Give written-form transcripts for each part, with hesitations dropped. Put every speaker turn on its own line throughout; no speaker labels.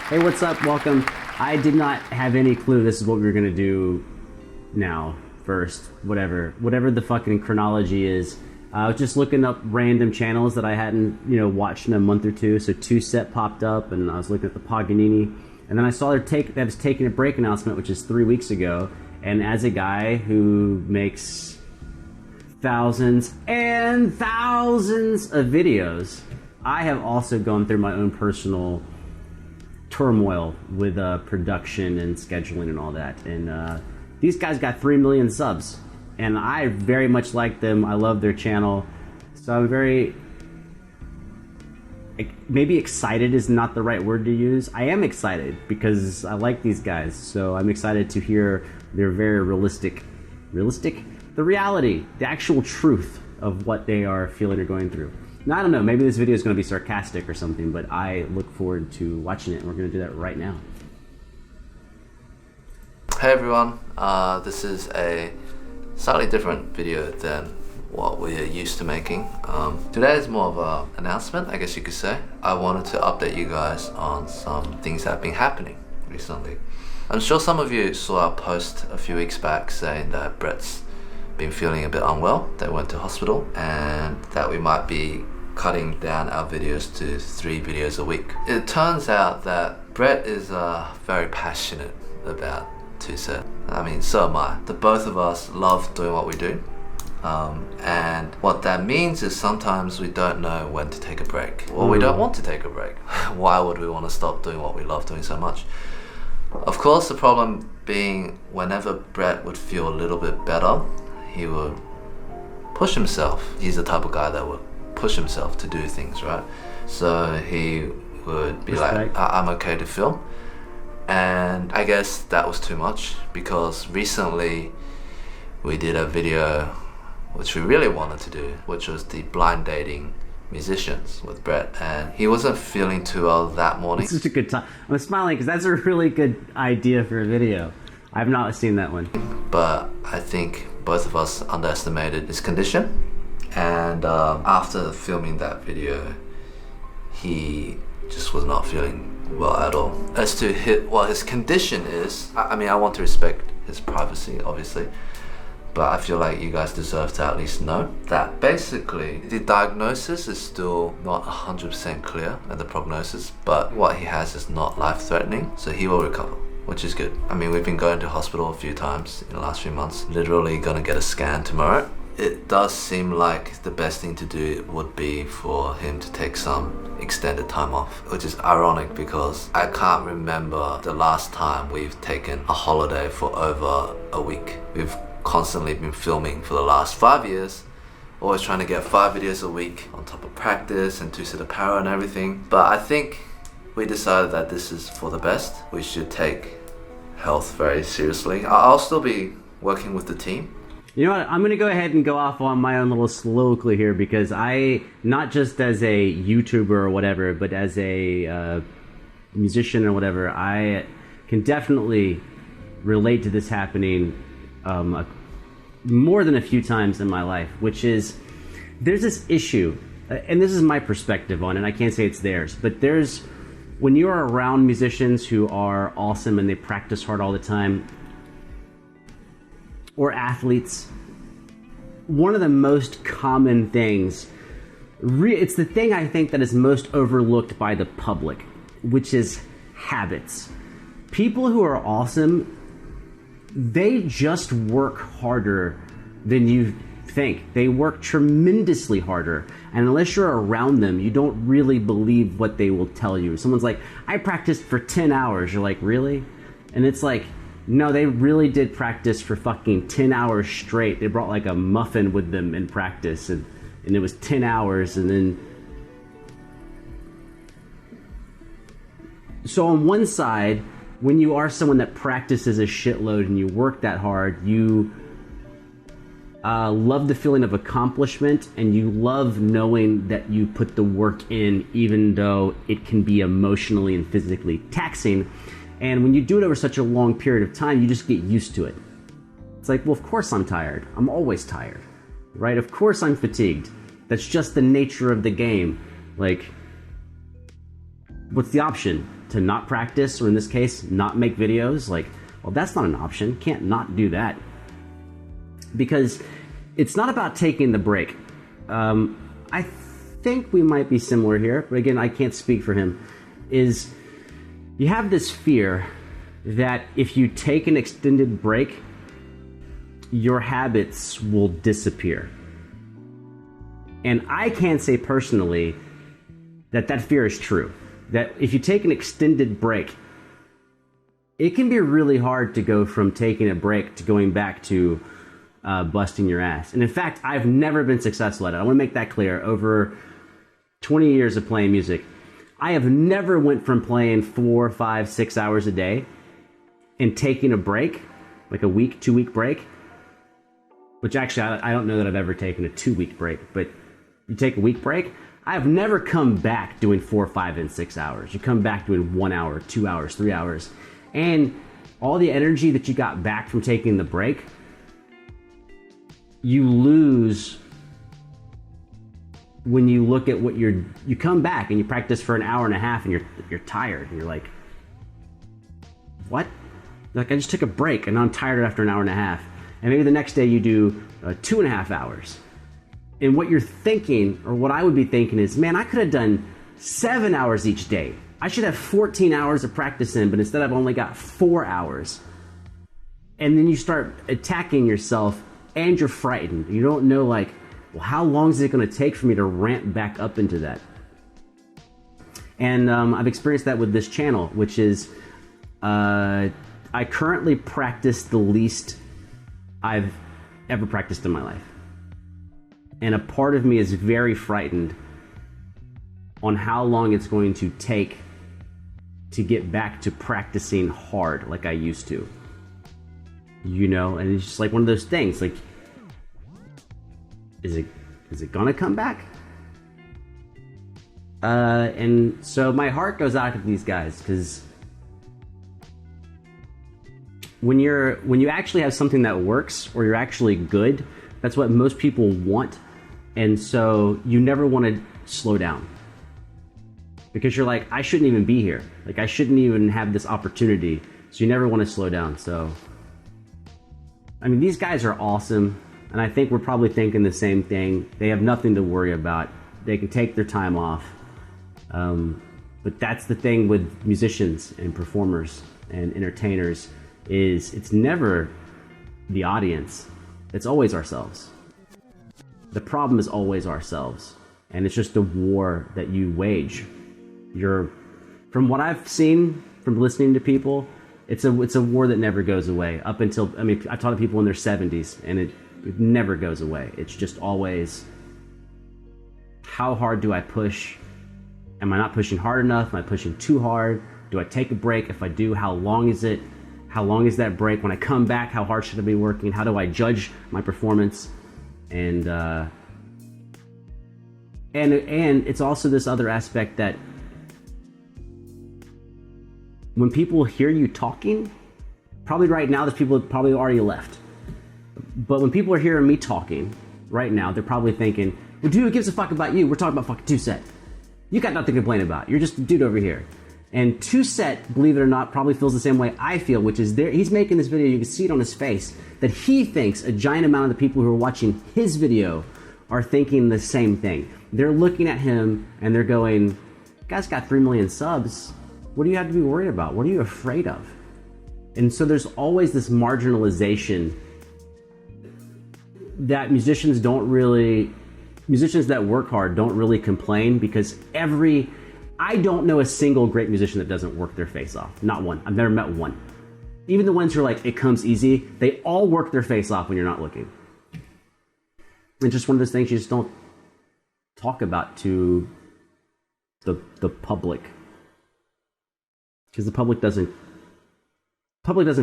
Hey, what's up? Welcome. I did not have any clue this is what we were gonna do now, first, whatever the fucking chronology is. I was just looking up random channels that I hadn't, watched in a month or two. So TwoSet popped up, and I was looking at the Paganini, and then I saw that was taking a break announcement, which is 3 weeks ago. And as a guy who makes thousands and thousands of videos, I have also gone through my own personal turmoil with production and scheduling and all that. And these guys got 3 million subs. And I very much like them. I love their channel. So I'm very... maybe excited is not the right word to use. I am excited because I like these guys. So I'm excited to hear their very realistic? The reality, the actual truth of what they are feeling or going through. Now, I don't know, maybe this video is going to be sarcastic or something, but I look forward to watching it, and we're going to do that right now.
Hey everyone, this is a slightly different video than what we're used to making. Today is more of an announcement, I guess you could say. I wanted to update you guys on some things that have been happening recently. I'm sure some of you saw our post a few weeks back saying that Brett's been feeling a bit unwell, that went to hospital, and that we might be cutting down our videos to 3 videos a week. It turns out that Brett is very passionate about TwoSet. I mean, so am I. The both of us love doing what we do. And what that means is sometimes we don't know when to take a break. Or we don't want to take a break. Why would we want to stop doing what we love doing so much? Of course, the problem being whenever Brett would feel a little bit better, he would push himself. He's the type of guy that would push himself to do things, right? So he would be like, I'm okay to film. And I guess that was too much, because recently we did a video which we really wanted to do, which was the blind dating musicians with Brett, and he wasn't feeling too well that morning.
This is a good time. I'm smiling because that's a really good idea for a video. I've not seen that one.
But I think both of us underestimated his condition, and after filming that video, he just was not feeling well at all. As to what his condition is, I mean, I want to respect his privacy, obviously, but I feel like you guys deserve to at least know that basically the diagnosis is still not 100% clear, and the prognosis, but what he has is not life-threatening, so he will recover, which is good. I mean, we've been going to hospital a few times in the last few months, literally gonna get a scan tomorrow. It does seem like the best thing to do would be for him to take some extended time off, which is ironic because I can't remember the last time we've taken a holiday for over a week. We've constantly been filming for the last 5 years, always trying to get 5 videos a week on top of practice and TwoSet apparel and everything. But I think we decided that this is for the best. We should take health very seriously. I'll still be working with the team.
You know what, I'm going to go ahead and go off on my own little soliloquy here, because I, not just as a YouTuber or whatever, but as a musician or whatever, I can definitely relate to this happening more than a few times in my life, which is, there's this issue, and this is my perspective on it, I can't say it's theirs, but when you're around musicians who are awesome and they practice hard all the time, or athletes, one of the most common things, it's the thing I think that is most overlooked by the public, which is habits. People who are awesome, they just work harder than you think. They work tremendously harder, and unless you're around them, you don't really believe what they will tell you. Someone's like, I practiced for 10 hours. You're like, really? And it's like, no, they really did practice for fucking 10 hours straight. They brought like a muffin with them in practice, and it was 10 hours, and then... So on one side, when you are someone that practices a shitload and you work that hard, you love the feeling of accomplishment, and you love knowing that you put the work in, even though it can be emotionally and physically taxing. And when you do it over such a long period of time, you just get used to it. It's like, well, of course I'm tired. I'm always tired, right? Of course I'm fatigued. That's just the nature of the game. Like, what's the option? to not practice, or in this case, not make videos. Like, well, that's not an option. Can't not do that. Because it's not about taking the break. I think we might be similar here, but again, I can't speak for him. Is you have this fear that if you take an extended break, your habits will disappear. And I can say personally that that fear is true. That if you take an extended break, it can be really hard to go from taking a break to going back to busting your ass. And in fact, I've never been successful at it. I want to make that clear. Over 20 years of playing music, I have never went from playing 4, 5, 6 hours a day and taking a break, like a week, 2-week break, which actually I don't know that I've ever taken a 2-week break, but you take a week break, I have never come back doing 4, 5, and 6 hours. You come back doing 1 hour, 2 hours, 3 hours. And all the energy that you got back from taking the break, you lose when you look at what you come back and you practice for an hour and a half and you're tired. And you're like, what? Like, I just took a break and now I'm tired after an hour and a half. And maybe the next day you do 2.5 hours. And what you're thinking, or what I would be thinking is, man, I could have done 7 hours each day. I should have 14 hours of practice in, but instead I've only got 4 hours. And then you start attacking yourself and you're frightened. You don't know, like, well, how long is it going to take for me to ramp back up into that? And I've experienced that with this channel, which is I currently practice the least I've ever practiced in my life. And a part of me is very frightened on how long it's going to take to get back to practicing hard like I used to. You know, and it's just like one of those things, like, is it gonna come back? And so my heart goes out to these guys, because when you actually have something that works, or you're actually good, that's what most people want. And so you never want to slow down, because you're like, I shouldn't even be here. Like, I shouldn't even have this opportunity. So you never want to slow down. So, I mean, these guys are awesome. And I think we're probably thinking the same thing. They have nothing to worry about. They can take their time off. But that's the thing with musicians and performers and entertainers, is it's never the audience. It's always ourselves. The problem is always ourselves. And it's just a war that you wage. From what I've seen from listening to people, it's a war that never goes away. Up until, I mean, I've talked to people in their 70s, and it never goes away. It's just always, how hard do I push? Am I not pushing hard enough? Am I pushing too hard? Do I take a break? If I do, how long is it? How long is that break? When I come back, how hard should I be working? How do I judge my performance? And it's also this other aspect that when people hear you talking, probably right now there's people that probably already left. But when people are hearing me talking right now, they're probably thinking, well, dude, who gives a fuck about you? We're talking about fucking TwoSet. You got nothing to complain about. You're just a dude over here. And TwoSet, believe it or not, probably feels the same way I feel, which is he's making this video, you can see it on his face, that he thinks a giant amount of the people who are watching his video are thinking the same thing. They're looking at him and they're going, guy's got 3 million subs. What do you have to be worried about? What are you afraid of? And so there's always this marginalization that musicians that work hard don't really complain, because I don't know a single great musician that doesn't work their face off. Not one. I've never met one. Even the ones who are like, it comes easy, they all work their face off when you're not looking. It's just one of those things you just don't talk about to the public. Because the public doesn't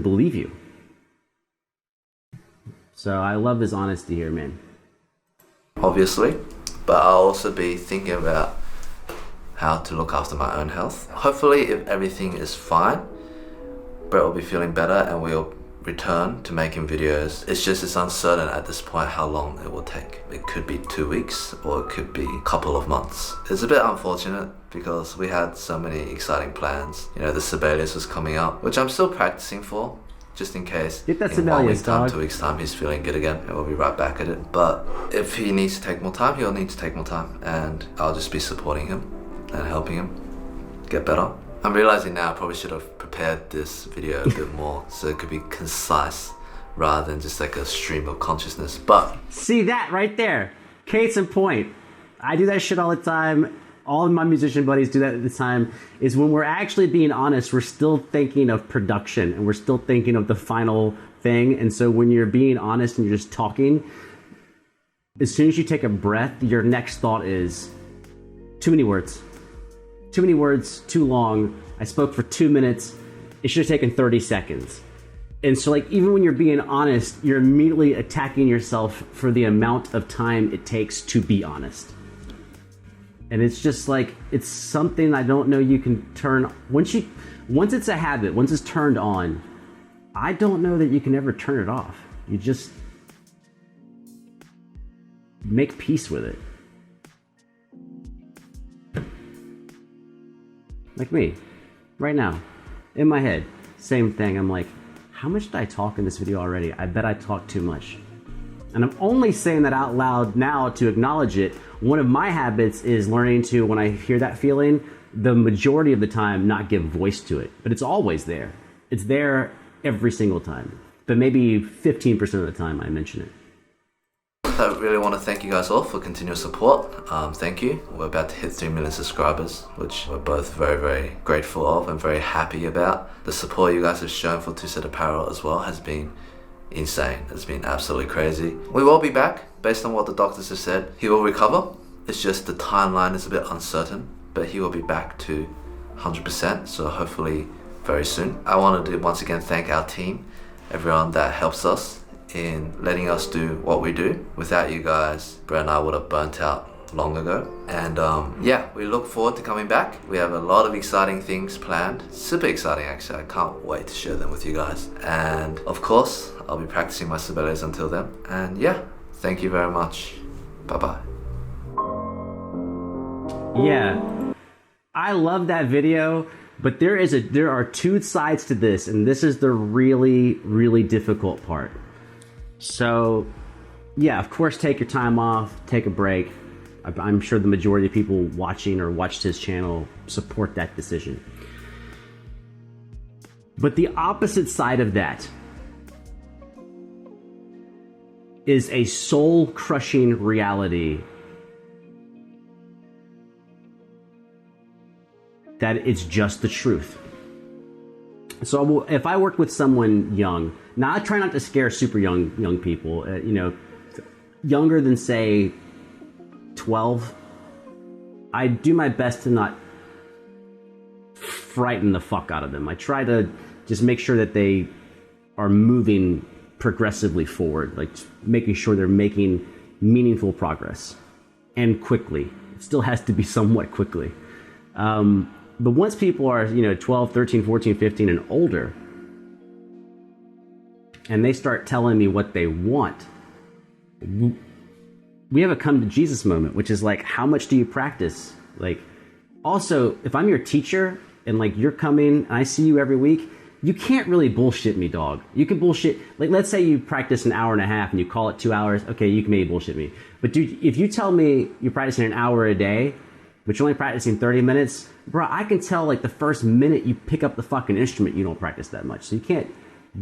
believe you. So I love his honesty here, man.
Obviously, but I'll also be thinking about how to look after my own health. Hopefully, if everything is fine, Brett will be feeling better and we'll return to making videos. It's uncertain at this point how long it will take. It could be 2 weeks or it could be a couple of months. It's a bit unfortunate because we had so many exciting plans. You know, the Sibelius was coming up, which I'm still practicing for, just in case.
Get that
in 1
Sibelius,
week's time,
dog.
2 weeks time, he's feeling good again and we'll be right back at it. But if he needs to take more time, he'll need to take more time, and I'll just be supporting him and helping him get better. I'm realizing now I probably should have prepared this video a bit more so it could be concise rather than just like a stream of consciousness. But
see that right there, case in point. I do that shit all the time. All of my musician buddies do that at the time. Is when we're actually being honest, we're still thinking of production and we're still thinking of the final thing. And so when you're being honest and you're just talking, as soon as you take a breath, your next thought is too many words. Too many words, too long. I spoke for 2 minutes. It should have taken 30 seconds. And so like even when you're being honest, you're immediately attacking yourself for the amount of time it takes to be honest. And it's just like, it's something I don't know you can turn, once it's a habit, once it's turned on, I don't know that you can ever turn it off. You just make peace with it. Like me, right now, in my head, same thing. I'm like, how much did I talk in this video already? I bet I talked too much. And I'm only saying that out loud now to acknowledge it. One of my habits is learning to, when I hear that feeling, the majority of the time not give voice to it. But it's always there. It's there every single time. But maybe 15% of the time I mention it.
I really want to thank you guys all for continuous support. Thank you. We're about to hit 3 million subscribers, which we're both very, very grateful of and very happy about. The support you guys have shown for TwoSet Apparel as well has been insane. It's been absolutely crazy. We will be back, based on what the doctors have said. He will recover. It's just the timeline is a bit uncertain, but he will be back to 100%, so hopefully very soon. I wanted to once again thank our team, everyone that helps us in letting us do what we do. Without you guys, Brett and I would have burnt out long ago. And yeah, we look forward to coming back. We have a lot of exciting things planned. Super exciting actually. I can't wait to share them with you guys. And of course, I'll be practicing my Sibelius until then. And yeah, thank you very much. Bye-bye.
Yeah, I love that video, but there are two sides to this, and this is the really, really difficult part. So, yeah, of course, take your time off, take a break. I'm sure the majority of people watching or watched his channel support that decision. But the opposite side of that is a soul-crushing reality that it's just the truth. So if I work with someone young, now I try not to scare super young people, you know, younger than say 12. I do my best to not frighten the fuck out of them. I try to just make sure that they are moving progressively forward, like making sure they're making meaningful progress and quickly. It still has to be somewhat quickly. But once people are, you know, 12, 13, 14, 15 and older, and they start telling me what they want, we have a come to Jesus moment, which is like, how much do you practice? Like, also, if I'm your teacher and like you're coming and I see you every week, you can't really bullshit me, dog. You can bullshit, like let's say you practice an hour and a half and you call it 2 hours, okay, you can maybe bullshit me. But dude, if you tell me you're practicing an hour a day, but you're only practicing 30 minutes, bro, I can tell like the first minute you pick up the fucking instrument, you don't practice that much. So you can't,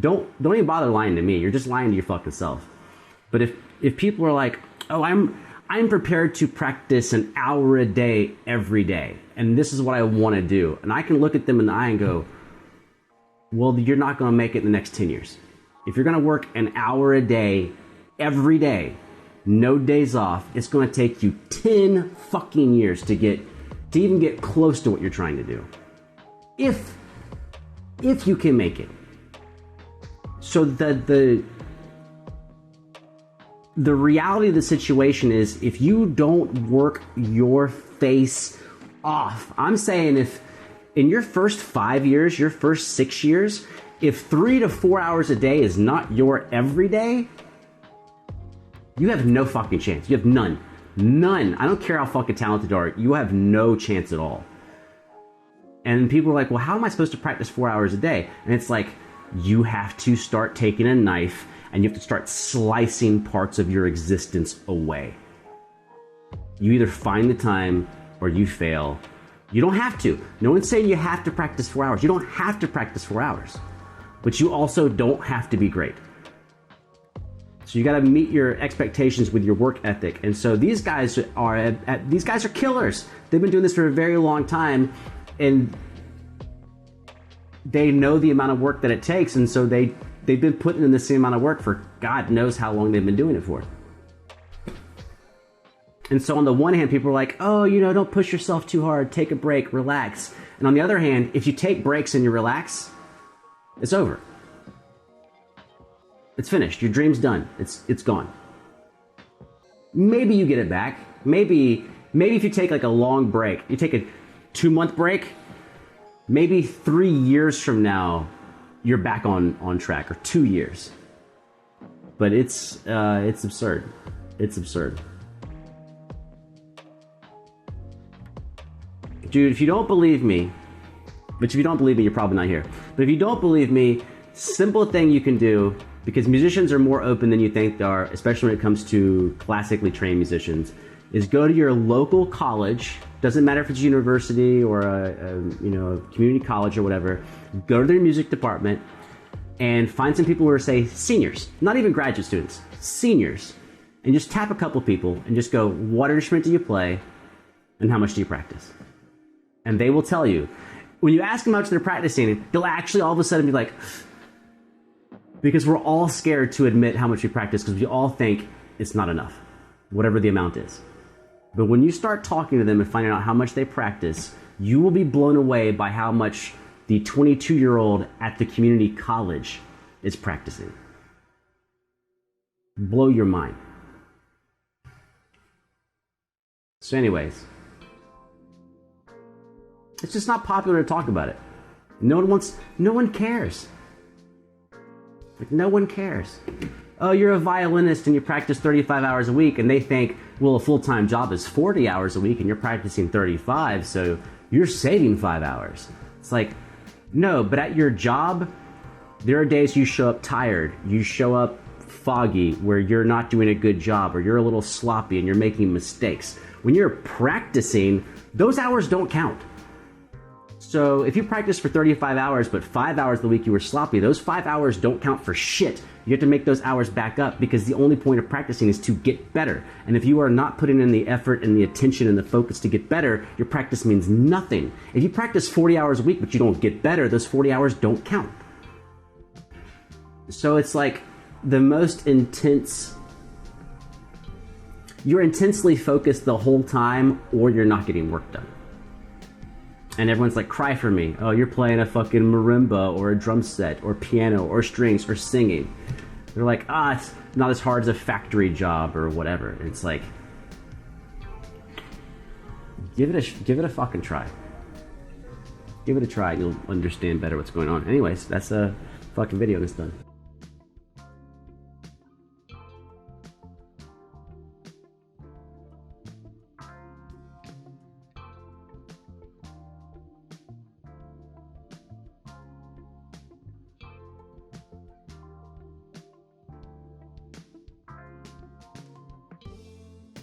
don't even bother lying to me. You're just lying to your fucking self. But if people are like, oh, I'm prepared to practice an hour a day every day, and this is what I want to do, and I can look at them in the eye and go, well, you're not going to make it in the next 10 years. If you're going to work an hour a day every day, no days off, it's going to take you 10 fucking years to even get close to what you're trying to do. If you can make it. So the reality of the situation is, if you don't work your face off, I'm saying if in your first 5 years, your first 6 years, if 3 to 4 hours a day is not your everyday, you have no fucking chance. You have none. None. I don't care how fucking talented you are. You have no chance at all. And people are like, well, how am I supposed to practice 4 hours a day? And it's like, you have to start taking a knife and you have to start slicing parts of your existence away. You either find the time or you fail. You don't have to. No one's saying you have to practice 4 hours. You don't have to practice 4 hours. But you also don't have to be great. So you got to meet your expectations with your work ethic. And so these guys are killers. They've been doing this for a very long time, and they know the amount of work that it takes, and so they've been putting in the same amount of work for God knows how long they've been doing it for. And so on the one hand, people are like, oh, don't push yourself too hard, take a break, relax. And on the other hand, if you take breaks and you relax, it's over. It's finished. Your dream's done. It's gone. Maybe you get it back. Maybe if you take like a long break, you take a 2-month break, maybe 3 years from now, you're back on track, or 2 years. But it's absurd. It's absurd. Dude, if you don't believe me, you're probably not here. But if you don't believe me, simple thing you can do, because musicians are more open than you think they are, especially when it comes to classically trained musicians, is go to your local college. Doesn't matter if it's a university or a community college or whatever. Go to their music department and find some people who are, say, seniors, not even graduate students, seniors, and just tap a couple people and just go, what instrument do you play and how much do you practice? And they will tell you. When you ask them how much they're practicing, they'll actually all of a sudden be like, because we're all scared to admit how much we practice because we all think it's not enough, whatever the amount is. But when you start talking to them and finding out how much they practice, you will be blown away by how much the 22-year-old at the community college is practicing. Blow your mind. So anyways, it's just not popular to talk about it. No one cares. Like, no one cares. Oh, you're a violinist and you practice 35 hours a week, and they think, well, a full-time job is 40 hours a week and you're practicing 35, so you're saving 5 hours. It's like, no, but at your job, there are days you show up tired, you show up foggy, where you're not doing a good job, or you're a little sloppy and you're making mistakes. When you're practicing, those hours don't count. So if you practice for 35 hours, but 5 hours of the week you were sloppy, those 5 hours don't count for shit. You have to make those hours back up, because the only point of practicing is to get better. And if you are not putting in the effort and the attention and the focus to get better, your practice means nothing. If you practice 40 hours a week, but you don't get better, those 40 hours don't count. So it's like the most intense, you're intensely focused the whole time, or you're not getting work done. And everyone's like, cry for me. Oh, you're playing a fucking marimba or a drum set or piano or strings or singing. They're like, it's not as hard as a factory job or whatever. And it's like, give it a fucking try. Give it a try. You'll understand better what's going on. Anyways, that's a fucking video, and it's done.